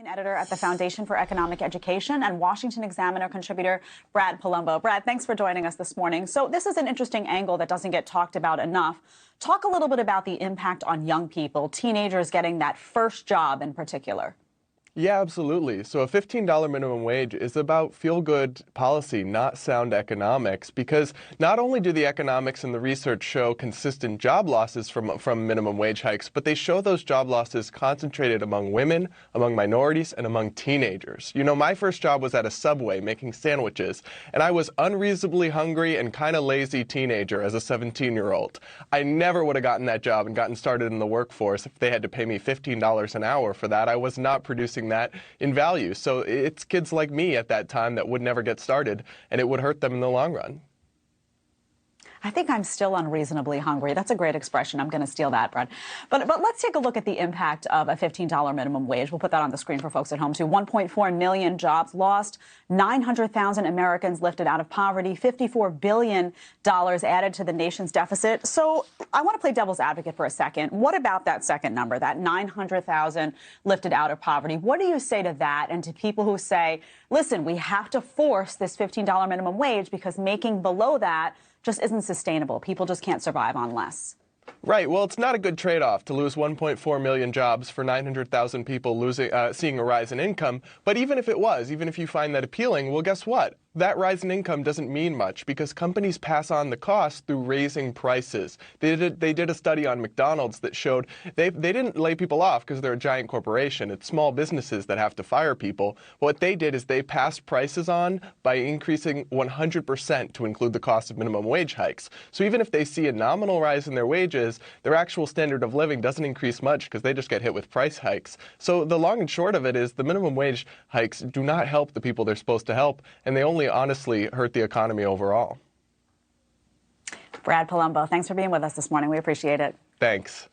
Editor at the Foundation for Economic Education and Washington Examiner contributor Brad Polumbo. Brad, thanks for joining us this morning. So this is an interesting angle that doesn't get talked about enough. Talk a little bit about the impact on young people, teenagers getting that first job in particular. Yeah, absolutely. So a $15 minimum wage is about feel-good policy, not sound economics, because not only do the economics and the research show consistent job losses from minimum wage hikes, but they show those job losses concentrated among women, among minorities, and among teenagers. You know, my first job was at a Subway making sandwiches, and I was unreasonably hungry and kind of lazy teenager as a 17-year-old. I never would have gotten that job and gotten started in the workforce if they had to pay me $15 an hour for that. I was not producing that in value. So it's kids like me at that time that would never get started, and it would hurt them in the long run. I think I'm still unreasonably hungry. That's a great expression. I'm going to steal that, Brad. But let's take a look at the impact of a $15 minimum wage. We'll put that on the screen for folks at home, too. 1.4 million jobs lost, 900,000 Americans lifted out of poverty, $54 billion added to the nation's deficit. So I want to play devil's advocate for a second. What about that second number, that 900,000 lifted out of poverty? What do you say to that and to people who say, listen, we have to force this $15 minimum wage because making below that just isn't sustainable. People just can't survive on less. Right. Well, it's not a good trade-off to lose 1.4 million jobs for 900,000 people seeing a rise in income. But even if it was, even if you find that appealing, well, guess what? That rise in income doesn't mean much because companies pass on the cost through raising prices. They did a study on McDonald's that showed they didn't lay people off because they're a giant corporation. It's small businesses that have to fire people. What they did is they passed prices on by increasing 100% to include the cost of minimum wage hikes. So even if they see a nominal rise in their wages, their actual standard of living doesn't increase much because they just get hit with price hikes. So the long and short of it is the minimum wage hikes do not help the people they're supposed to help, and they only honestly hurt the economy overall. Brad Polumbo, thanks for being with us this morning. We appreciate it. Thanks.